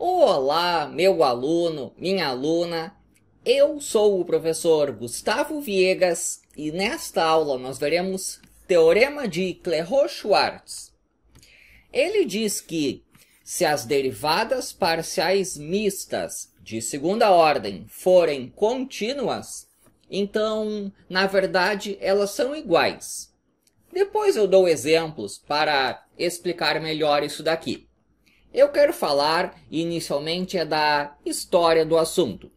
Olá, meu aluno, minha aluna. Eu sou o professor Gustavo Viegas e nesta aula nós veremos Teorema de Clairaut-Schwarz. Ele diz que se as derivadas parciais mistas de segunda ordem forem contínuas, então, na verdade, elas são iguais. Depois eu dou exemplos para explicar melhor isso daqui. Eu quero falar inicialmente da história do assunto.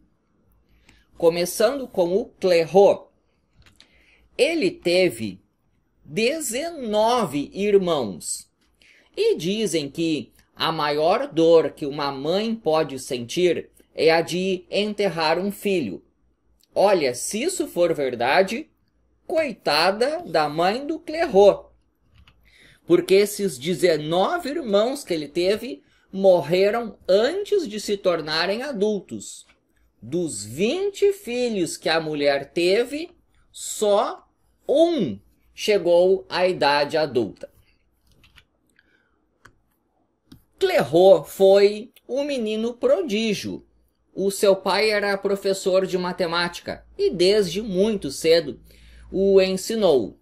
Começando com o Clairaut. Ele teve 19 irmãos. E dizem que a maior dor que uma mãe pode sentir é a de enterrar um filho. Olha, se isso for verdade, coitada da mãe do Clairaut. Porque esses 19 irmãos que ele teve morreram antes de se tornarem adultos. Dos 20 filhos que a mulher teve, só um chegou à idade adulta. Clairaut foi um menino prodígio. O seu pai era professor de matemática e desde muito cedo o ensinou.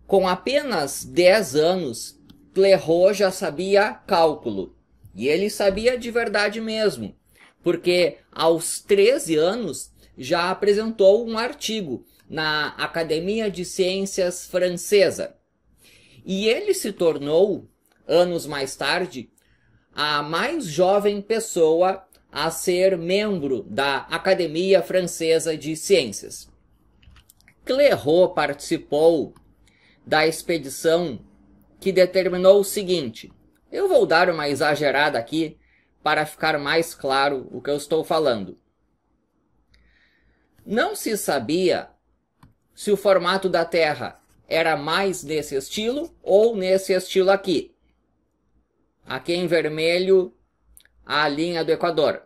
Com apenas 10 anos, Clairaut já sabia cálculo. E ele sabia de verdade mesmo, porque aos 13 anos já apresentou um artigo na Academia de Ciências Francesa. E ele se tornou, anos mais tarde, a mais jovem pessoa a ser membro da Academia Francesa de Ciências. Clairaut participou da expedição que determinou o seguinte. Eu vou dar uma exagerada aqui para ficar mais claro o que eu estou falando. Não se sabia se o formato da Terra era mais nesse estilo ou nesse estilo aqui. Aqui em vermelho, a linha do Equador.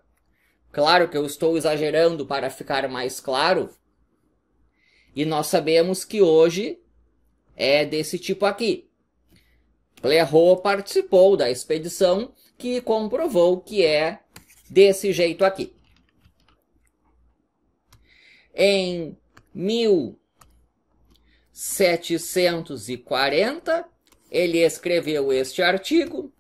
Claro que eu estou exagerando para ficar mais claro. E nós sabemos que hoje é desse tipo aqui. Clairaut participou da expedição que comprovou que é desse jeito aqui. Em 1740, ele escreveu este artigo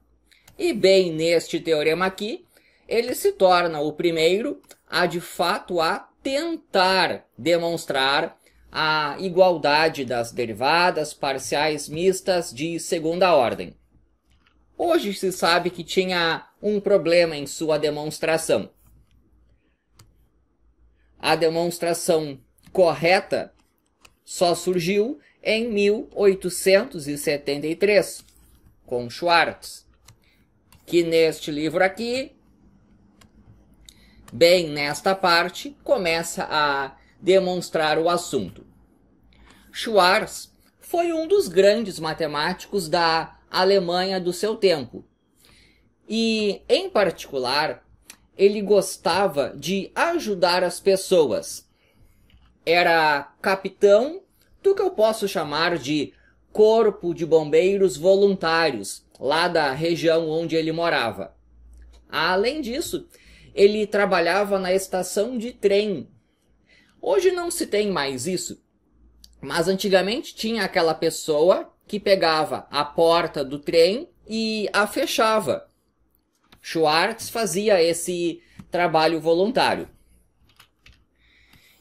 e bem neste teorema aqui, ele se torna o primeiro a de fato a tentar demonstrar a igualdade das derivadas parciais mistas de segunda ordem. Hoje se sabe que tinha um problema em sua demonstração. A demonstração correta só surgiu em 1873, com Schwarz, que neste livro aqui, bem nesta parte, começa a demonstrar o assunto. Schwarz foi um dos grandes matemáticos da Alemanha do seu tempo. E, em particular, ele gostava de ajudar as pessoas. Era capitão do que eu posso chamar de corpo de bombeiros voluntários, lá da região onde ele morava. Além disso, ele trabalhava na estação de trem. Hoje não se tem mais isso, mas antigamente tinha aquela pessoa que pegava a porta do trem e a fechava. Schwarz fazia esse trabalho voluntário.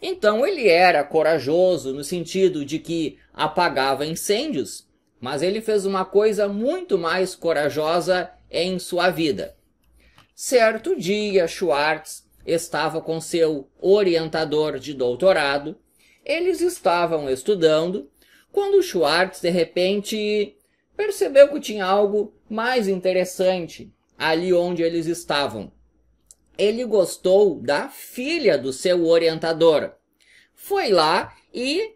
Então ele era corajoso no sentido de que apagava incêndios, mas ele fez uma coisa muito mais corajosa em sua vida. Certo dia, Schwarz estava com seu orientador de doutorado. Eles estavam estudando, quando Schwarz, de repente, percebeu que tinha algo mais interessante ali onde eles estavam. Ele gostou da filha do seu orientador. Foi lá e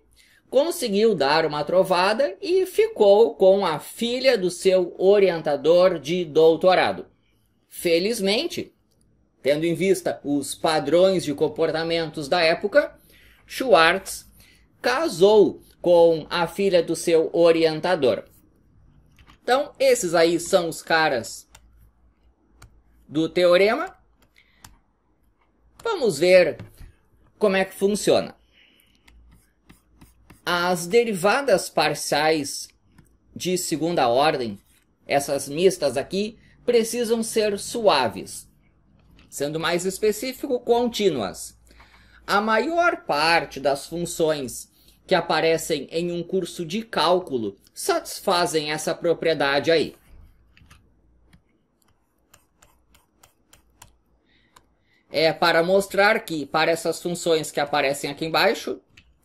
conseguiu dar uma trovada e ficou com a filha do seu orientador de doutorado. Felizmente, tendo em vista os padrões de comportamentos da época, Schwarz casou com a filha do seu orientador. Então, esses aí são os caras do teorema. Vamos ver como é que funciona. As derivadas parciais de segunda ordem, essas mistas aqui, precisam ser suaves. Sendo mais específico, contínuas. A maior parte das funções que aparecem em um curso de cálculo satisfazem essa propriedade aí. É para mostrar que, para essas funções que aparecem aqui embaixo,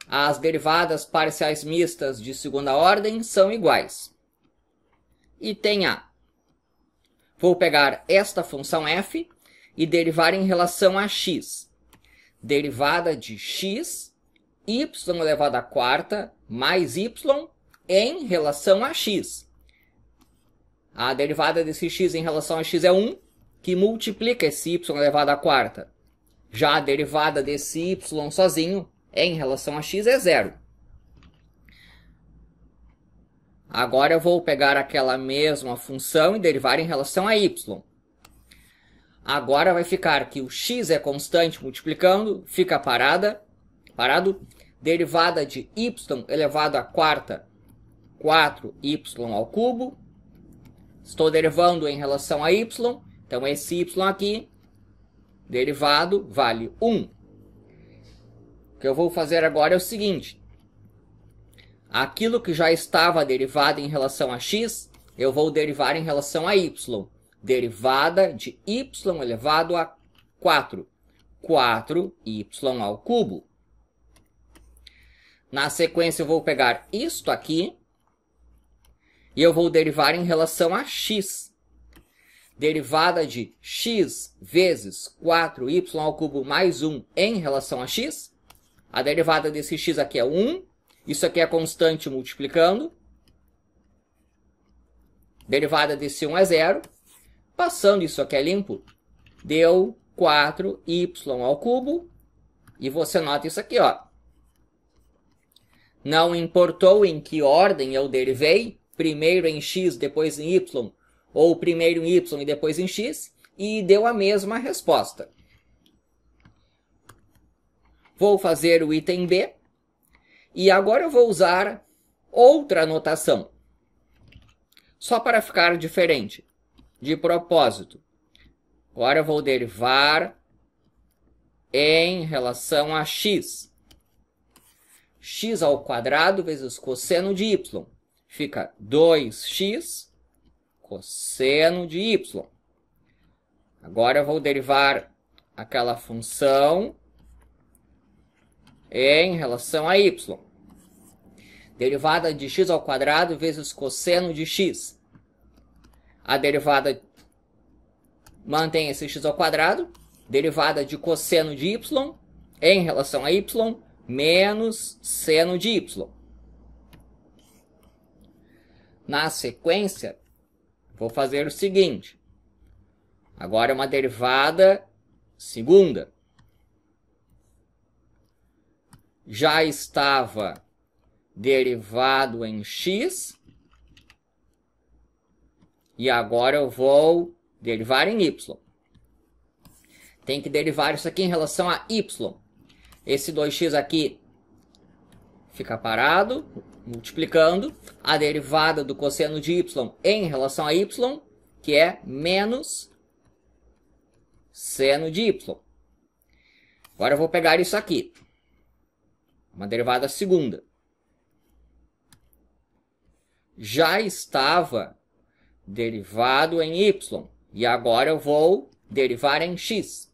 as derivadas parciais mistas de segunda ordem são iguais. Item A. Vou pegar esta função f e derivar em relação a x. Derivada de x, y elevado à quarta, mais y em relação a x. A derivada desse x em relação a x é 1, que multiplica esse y elevado à quarta. Já a derivada desse y sozinho em relação a x é 0. Agora eu vou pegar aquela mesma função e derivar em relação a y. Agora vai ficar que o x é constante multiplicando, fica parado. Derivada de y elevado à quarta, 4y ao cubo. Estou derivando em relação a y, então esse y aqui, derivado, vale 1. O que eu vou fazer agora é o seguinte. Aquilo que já estava derivado em relação a x, eu vou derivar em relação a y. Derivada de y elevado a 4. 4y ao cubo. Na sequência, eu vou pegar isto aqui e eu vou derivar em relação a x. Derivada de x vezes 4y ao cubo mais 1 em relação a x. A derivada desse x aqui é 1. Isso aqui é constante multiplicando. Derivada desse 1 é 0. Passando isso aqui é limpo, deu 4y ao cubo. E você nota isso aqui, ó. Não importou em que ordem eu derivei, primeiro em x, depois em y, ou primeiro em y e depois em x, e deu a mesma resposta. Vou fazer o item B. E agora eu vou usar outra notação. Só para ficar diferente. De propósito. Agora eu vou derivar em relação a x. X ao quadrado vezes cosseno de y. Fica 2x cosseno de y. Agora eu vou derivar aquela função em relação a y. Derivada de x ao quadrado vezes cosseno de x. A derivada mantém esse x ao quadrado. Derivada de cosseno de y em relação a y menos seno de y. Na sequência, vou fazer o seguinte. Agora é uma derivada segunda. Já estava derivado em x. E agora eu vou derivar em y. Tem que derivar isso aqui em relação a y. Esse 2x aqui fica parado, multiplicando. A derivada do cosseno de y em relação a y, que é menos seno de y. Agora eu vou pegar isso aqui. Uma derivada segunda. Já estava derivado em y. E agora eu vou derivar em x.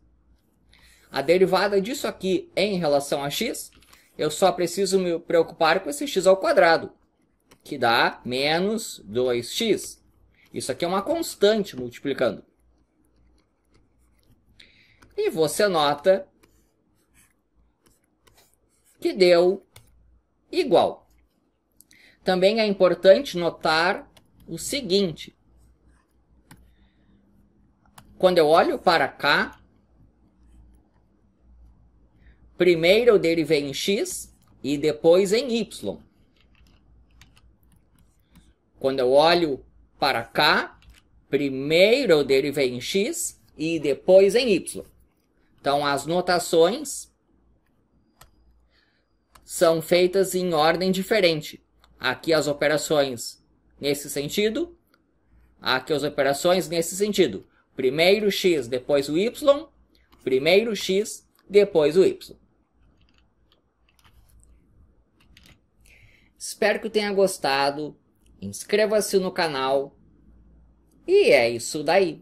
A derivada disso aqui em relação a x, eu só preciso me preocupar com esse x ao quadrado, que dá menos 2x. Isso aqui é uma constante multiplicando. E você nota que deu igual. Também é importante notar o seguinte. Quando eu olho para cá, primeiro eu derivei em x e depois em y. Quando eu olho para cá, primeiro eu derivei em x e depois em y. Então, as notações são feitas em ordem diferente. Aqui as operações nesse sentido, aqui as operações nesse sentido. Primeiro x, depois o y, primeiro x, depois o y. Espero que tenha gostado. Inscreva-se no canal. E é isso daí.